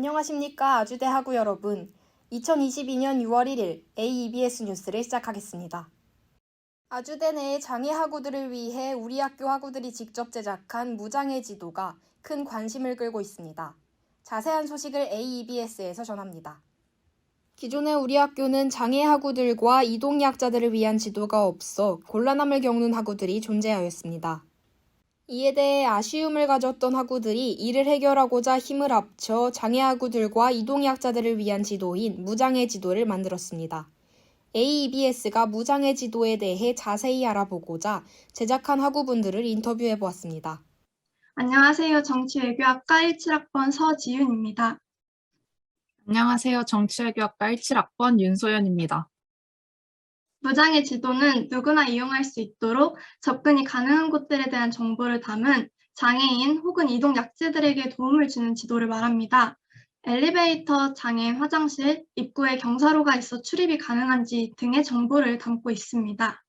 안녕하십니까 아주대 학우 여러분. 2022년 6월 1일 AEBS 뉴스를 시작하겠습니다. 아주대 내의 장애 학우들을 위해 우리 학교 학우들이 직접 제작한 무장애 지도가 큰 관심을 끌고 있습니다. 자세한 소식을 AEBS에서 전합니다. 기존의 우리 학교는 장애 학우들과 이동약자들을 위한 지도가 없어 곤란함을 겪는 학우들이 존재하였습니다. 이에 대해 아쉬움을 가졌던 학우들이 이를 해결하고자 힘을 합쳐 장애 학우들과 이동약자들을 위한 지도인 무장애 지도를 만들었습니다. AEBS가 무장애 지도에 대해 자세히 알아보고자 제작한 학우분들을 인터뷰해보았습니다. 안녕하세요. 정치외교학과 17학번 서지윤입니다. 안녕하세요. 정치외교학과 17학번 윤소연입니다. 무장애 지도는 누구나 이용할 수 있도록 접근이 가능한 곳들에 대한 정보를 담은 장애인 혹은 이동약자들에게 도움을 주는 지도를 말합니다. 엘리베이터, 장애 화장실, 입구에 경사로가 있어 출입이 가능한지 등의 정보를 담고 있습니다.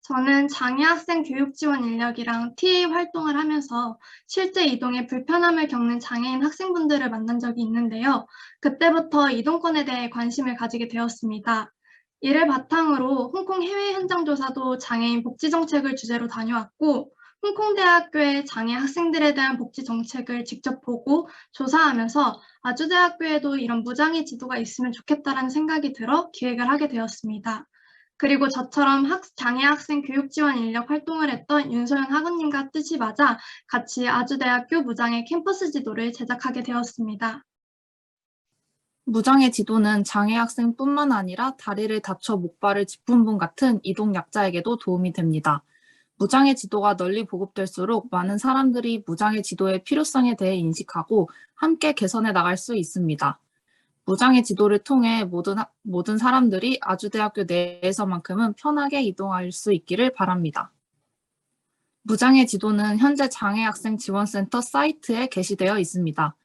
저는 장애 학생 교육 지원 인력이랑 TA 활동을 하면서 실제 이동에 불편함을 겪는 장애인 학생분들을 만난 적이 있는데요. 그때부터 이동권에 대해 관심을 가지게 되었습니다. 이를 바탕으로 홍콩 해외 현장 조사도 장애인 복지 정책을 주제로 다녀왔고, 홍콩대학교의 장애 학생들에 대한 복지 정책을 직접 보고 조사하면서 아주대학교에도 이런 무장애 지도가 있으면 좋겠다라는 생각이 들어 기획을 하게 되었습니다. 그리고 저처럼 장애 학생 교육 지원 인력 활동을 했던 윤소연 학우님과 뜻이 맞아 같이 아주대학교 무장애 캠퍼스 지도를 제작하게 되었습니다. 무장애 지도는 장애 학생뿐만 아니라 다리를 다쳐 목발을 짚은 분 같은 이동약자에게도 도움이 됩니다. 무장애 지도가 널리 보급될수록 많은 사람들이 무장애 지도의 필요성에 대해 인식하고 함께 개선해 나갈 수 있습니다. 무장애 지도를 통해 모든 사람들이 아주대학교 내에서만큼은 편하게 이동할 수 있기를 바랍니다. 무장애 지도는 현재 장애학생 지원센터 사이트에 게시되어 있습니다.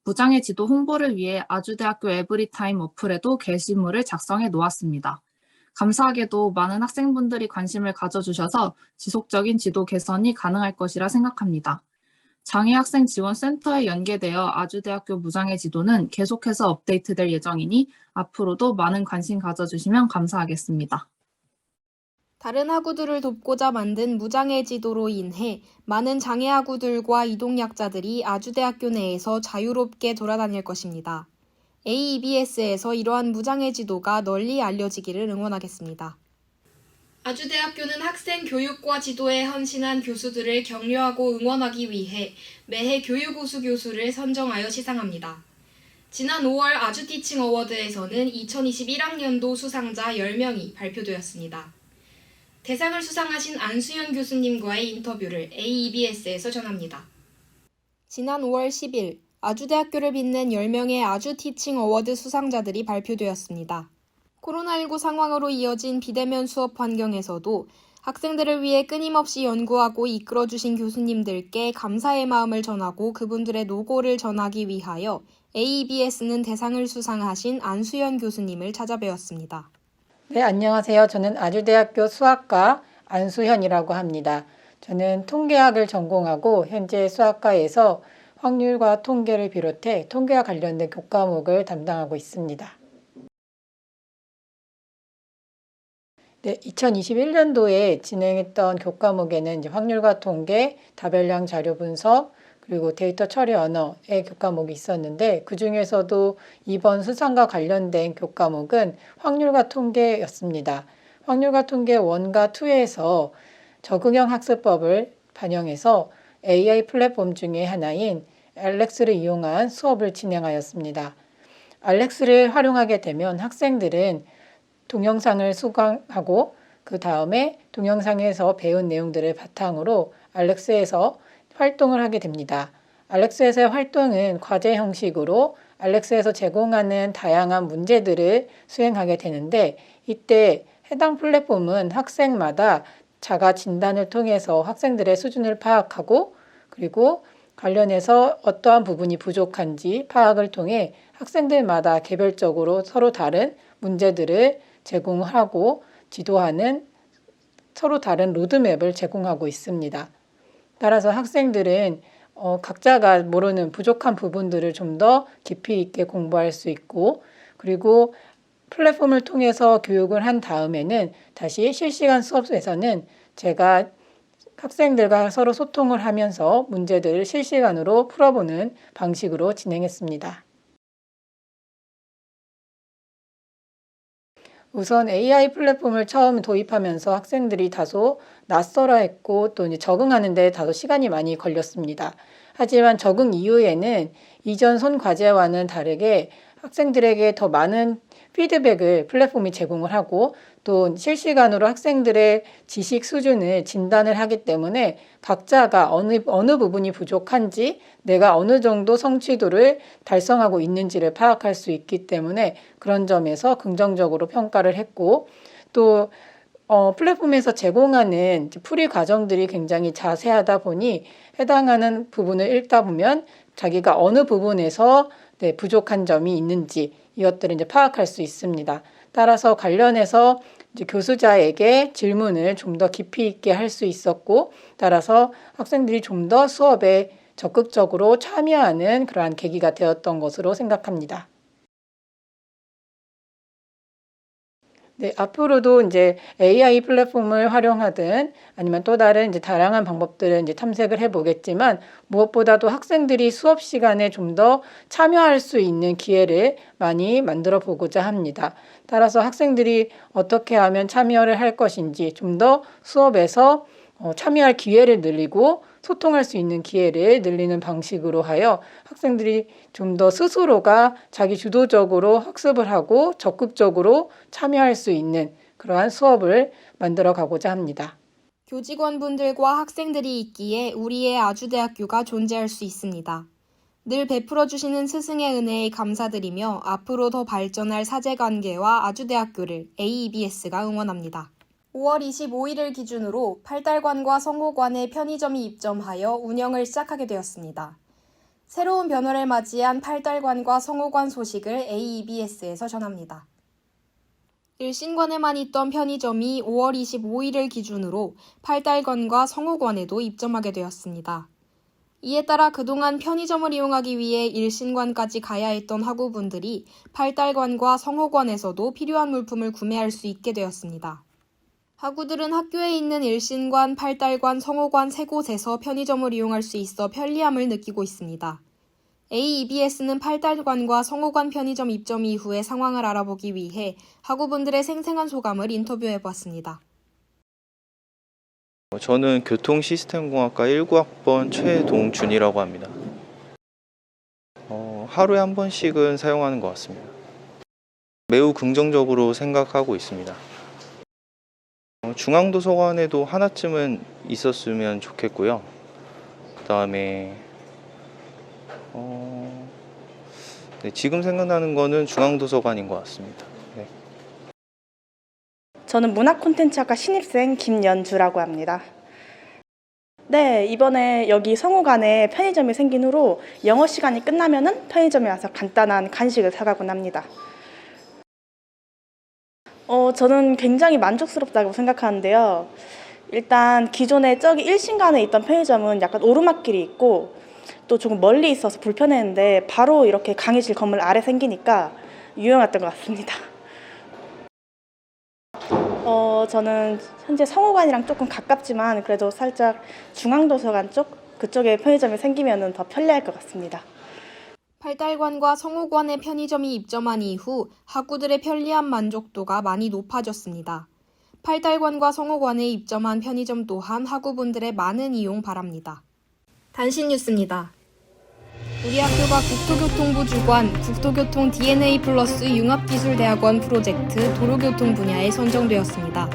무장애 지도 홍보를 위해 아주대학교 에브리타임 어플에도 게시물을 작성해 놓았습니다. 감사하게도 많은 학생분들이 관심을 가져주셔서 지속적인 지도 개선이 가능할 것이라 생각합니다. 장애학생 지원센터에 연계되어 아주대학교 무장애 지도는 계속해서 업데이트될 예정이니 앞으로도 많은 관심 가져주시면 감사하겠습니다. 다른 학우들을 돕고자 만든 무장애 지도로 인해 많은 장애 학우들과 이동약자들이 아주대학교 내에서 자유롭게 돌아다닐 것입니다. AEBS에서 이러한 무장애 지도가 널리 알려지기를 응원하겠습니다. 아주대학교는 학생 교육과 지도에 헌신한 교수들을 격려하고 응원하기 위해 매해 교육우수 교수를 선정하여 시상합니다. 지난 5월 아주티칭 어워드에서는 2021학년도 수상자 10명이 발표되었습니다. 대상을 수상하신 안수현 교수님과의 인터뷰를 AEBS에서 전합니다. 지난 5월 10일 아주대학교를 빛낸 10명의 아주티칭 어워드 수상자들이 발표되었습니다. 코로나19 상황으로 이어진 비대면 수업 환경에서도 학생들을 위해 끊임없이 연구하고 이끌어주신 교수님들께 감사의 마음을 전하고 그분들의 노고를 전하기 위하여 AEBS는 대상을 수상하신 안수현 교수님을 찾아뵈었습니다. 네, 안녕하세요. 저는 아주대학교 수학과 안수현이라고 합니다. 저는 통계학을 전공하고 현재 수학과에서 확률과 통계를 비롯해 통계와 관련된 교과목을 담당하고 있습니다. 네, 2021년도에 진행했던 교과목에는 이제 확률과 통계, 다별량 자료 분석, 그리고 데이터 처리 언어의 교과목이 있었는데 그 중에서도 이번 수상과 관련된 교과목은 확률과 통계였습니다. 확률과 통계 1과 2에서 적응형 학습법을 반영해서 AI 플랫폼 중에 하나인 알렉스를 이용한 수업을 진행하였습니다. 알렉스를 활용하게 되면 학생들은 동영상을 수강하고 그 다음에 동영상에서 배운 내용들을 바탕으로 알렉스에서 활동을 하게 됩니다. 알렉스에서의 활동은 과제 형식으로 알렉스에서 제공하는 다양한 문제들을 수행하게 되는데 이때 해당 플랫폼은 학생마다 자가 진단을 통해서 학생들의 수준을 파악하고 그리고 관련해서 어떠한 부분이 부족한지 파악을 통해 학생들마다 개별적으로 서로 다른 문제들을 제공하고 지도하는 서로 다른 로드맵을 제공하고 있습니다. 따라서 학생들은 각자가 모르는 부족한 부분들을 좀 더 깊이 있게 공부할 수 있고, 그리고 플랫폼을 통해서 교육을 한 다음에는 다시 실시간 수업에서는 제가 학생들과 서로 소통을 하면서 문제들을 실시간으로 풀어보는 방식으로 진행했습니다. 우선 AI 플랫폼을 처음 도입하면서 학생들이 다소 낯설어 했고 또 이제 적응하는 데 다소 시간이 많이 걸렸습니다. 하지만 적응 이후에는 이전 선 과제와는 다르게 학생들에게 더 많은 피드백을 플랫폼이 제공을 하고 또 실시간으로 학생들의 지식 수준을 진단을 하기 때문에 각자가 어느 부분이 부족한지 내가 어느 정도 성취도를 달성하고 있는지를 파악할 수 있기 때문에 그런 점에서 긍정적으로 평가를 했고, 또 플랫폼에서 제공하는 풀이 과정들이 굉장히 자세하다 보니 해당하는 부분을 읽다 보면 자기가 어느 부분에서 부족한 점이 있는지 이것들을 이제 파악할 수 있습니다. 따라서 관련해서 이제 교수자에게 질문을 좀 더 깊이 있게 할 수 있었고, 따라서 학생들이 좀 더 수업에 적극적으로 참여하는 그러한 계기가 되었던 것으로 생각합니다. 네, 앞으로도 이제 AI 플랫폼을 활용하든 아니면 또 다른 이제 다양한 방법들을 이제 탐색을 해보겠지만, 무엇보다도 학생들이 수업 시간에 좀 더 참여할 수 있는 기회를 많이 만들어 보고자 합니다. 따라서 학생들이 어떻게 하면 참여를 할 것인지 좀 더 수업에서 참여할 기회를 늘리고 소통할 수 있는 기회를 늘리는 방식으로 하여 학생들이 좀 더 스스로가 자기 주도적으로 학습을 하고 적극적으로 참여할 수 있는 그러한 수업을 만들어 가고자 합니다. 교직원분들과 학생들이 있기에 우리의 아주대학교가 존재할 수 있습니다. 늘 베풀어 주시는 스승의 은혜에 감사드리며 앞으로 더 발전할 사제관계와 아주대학교를 AEBS가 응원합니다. 5월 25일을 기준으로 팔달관과 성호관에 편의점이 입점하여 운영을 시작하게 되었습니다. 새로운 변화를 맞이한 팔달관과 성호관 소식을 AEBS에서 전합니다. 일신관에만 있던 편의점이 5월 25일을 기준으로 팔달관과 성호관에도 입점하게 되었습니다. 이에 따라 그동안 편의점을 이용하기 위해 일신관까지 가야 했던 학우분들이 팔달관과 성호관에서도 필요한 물품을 구매할 수 있게 되었습니다. 학우들은 학교에 있는 일신관, 팔달관, 성호관 세 곳에서 편의점을 이용할 수 있어 편리함을 느끼고 있습니다. AEBS는 팔달관과 성호관 편의점 입점 이후의 상황을 알아보기 위해 학우분들의 생생한 소감을 인터뷰해보았습니다. 저는 교통시스템공학과 19학번 최동준이라고 합니다. 하루에 한 번씩은 사용하는 것 같습니다. 매우 긍정적으로 생각하고 있습니다. 중앙도서관에도 하나쯤은 있었으면 좋겠고요. 그 다음에 지금 생각나는 거는 중앙도서관인 것 같습니다. 네. 저는 문화콘텐츠학과 신입생 김연주라고 합니다. 네, 이번에 여기 성호관에 편의점이 생긴 후로 영어 시간이 끝나면은 편의점에 와서 간단한 간식을 사가곤 합니다. 저는 굉장히 만족스럽다고 생각하는데요. 일단 기존에 저기 일신관에 있던 편의점은 약간 오르막길이 있고 또 조금 멀리 있어서 불편했는데 바로 이렇게 강의실 건물 아래 생기니까 유용했던 것 같습니다. 저는 현재 성호관이랑 조금 가깝지만 그래도 살짝 중앙도서관 그쪽에 편의점이 생기면 더 편리할 것 같습니다. 팔달관과 성호관에 편의점이 입점한 이후 학우들의 편리함 만족도가 많이 높아졌습니다. 팔달관과 성호관에 입점한 편의점 또한 학우분들의 많은 이용 바랍니다. 단신 뉴스입니다. 우리 학교가 국토교통부 주관 국토교통 DNA 플러스 융합기술대학원 프로젝트 도로교통 분야에 선정되었습니다.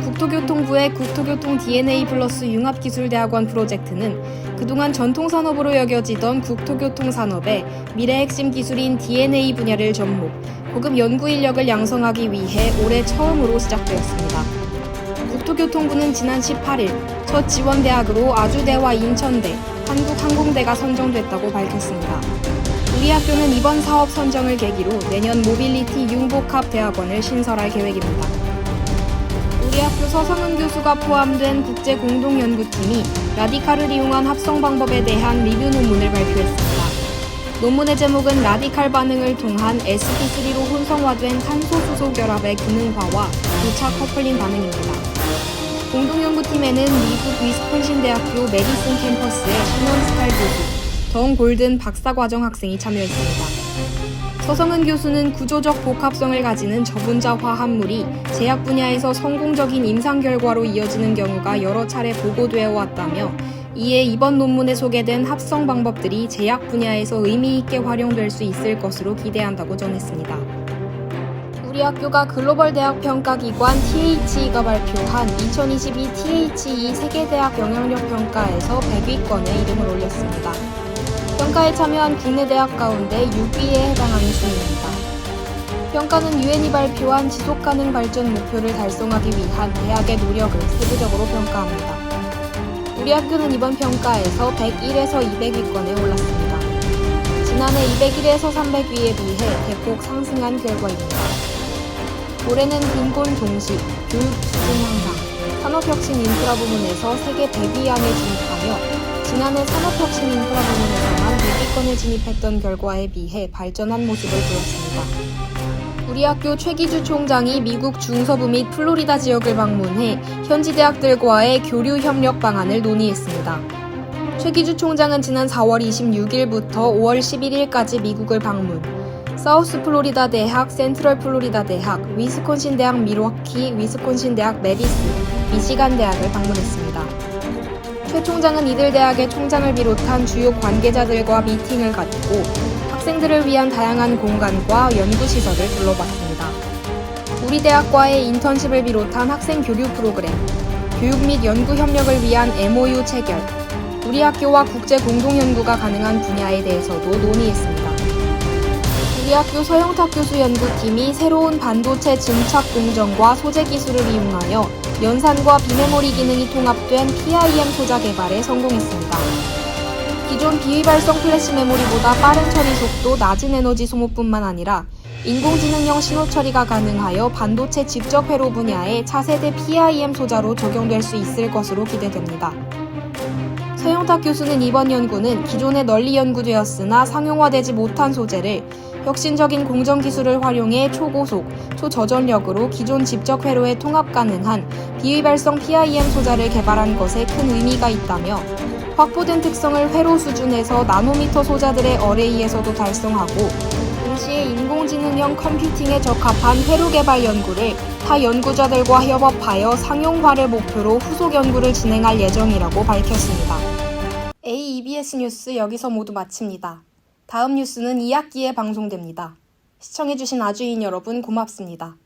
국토교통부의 국토교통 DNA 플러스 융합기술대학원 프로젝트는 그동안 전통산업으로 여겨지던 국토교통산업의 미래 핵심 기술인 DNA 분야를 접목, 고급 연구 인력을 양성하기 위해 올해 처음으로 시작되었습니다. 국토교통부는 지난 18일 첫 지원대학으로 아주대와 인천대, 한국항공대가 선정됐다고 밝혔습니다. 우리 학교는 이번 사업 선정을 계기로 내년 모빌리티 융복합 대학원을 신설할 계획입니다. 우리 학교 서성은 교수가 포함된 국제공동연구팀이 라디칼을 이용한 합성 방법에 대한 리뷰 논문을 발표했습니다. 논문의 제목은 라디칼 반응을 통한 sp3로 혼성화된 탄소-수소 결합의 기능화와 교차 커플링 반응입니다. 공동연구팀에는 미국 위스콘신 대학교 메디슨 캠퍼스의 신원 스탈 교수, 정 골든 박사과정 학생이 참여했습니다. 서성은 교수는 구조적 복합성을 가지는 저분자 화합물이 제약 분야에서 성공적인 임상 결과로 이어지는 경우가 여러 차례 보고되어 왔다며 이에 이번 논문에 소개된 합성 방법들이 제약 분야에서 의미 있게 활용될 수 있을 것으로 기대한다고 전했습니다. 우리 학교가 글로벌 대학 평가기관 THE가 발표한 2022 THE 세계대학 영향력 평가에서 100위권에 이름을 올렸습니다. 평가에 참여한 국내 대학 가운데 6위에 해당하는 순위입니다. 평가는 유엔이 발표한 지속가능 발전 목표를 달성하기 위한 대학의 노력을 세부적으로 평가합니다. 우리 학교는 이번 평가에서 101에서 200위권에 올랐습니다. 지난해 201에서 300위에 비해 대폭 상승한 결과입니다. 올해는 빈곤 동식, 교육 수준 향상, 산업혁신 인프라 부문에서 세계 100위 안에 진입하며 지난해 산업혁신 인프라 부문에서만 100위권에 진입했던 결과에 비해 발전한 모습을 보였습니다. 우리 학교 최기주 총장이 미국 중서부 및 플로리다 지역을 방문해 현지 대학들과의 교류 협력 방안을 논의했습니다. 최기주 총장은 지난 4월 26일부터 5월 11일까지 미국을 방문, 사우스 플로리다 대학, 센트럴 플로리다 대학, 위스콘신 대학 밀워키, 위스콘신 대학 메디슨, 미시간 대학을 방문했습니다. 최 총장은 이들 대학의 총장을 비롯한 주요 관계자들과 미팅을 갖고 학생들을 위한 다양한 공간과 연구시설을 둘러봤습니다. 우리 대학과의 인턴십을 비롯한 학생 교류 프로그램, 교육 및 연구 협력을 위한 MOU 체결, 우리 학교와 국제 공동연구가 가능한 분야에 대해서도 논의했습니다. 우리 학교 서영탁 교수 연구팀이 새로운 반도체 증착 공정과 소재 기술을 이용하여 연산과 비메모리 기능이 통합된 PIM 소자 개발에 성공했습니다. 기존 비휘발성 플래시 메모리보다 빠른 처리 속도, 낮은 에너지 소모뿐만 아니라 인공지능형 신호 처리가 가능하여 반도체 직접 회로 분야의 차세대 PIM 소자로 적용될 수 있을 것으로 기대됩니다. 서영탁 교수는 이번 연구는 기존에 널리 연구되었으나 상용화되지 못한 소재를 혁신적인 공정 기술을 활용해 초고속, 초저전력으로 기존 직접 회로에 통합 가능한 비휘발성 PIM 소자를 개발한 것에 큰 의미가 있다며 확보된 특성을 회로 수준에서 나노미터 소자들의 어레이에서도 달성하고 동시에 인공지능형 컴퓨팅에 적합한 회로 개발 연구를 타 연구자들과 협업하여 상용화를 목표로 후속 연구를 진행할 예정이라고 밝혔습니다. AEBS 뉴스 여기서 모두 마칩니다. 다음 뉴스는 2학기에 방송됩니다. 시청해주신 아주인 여러분 고맙습니다.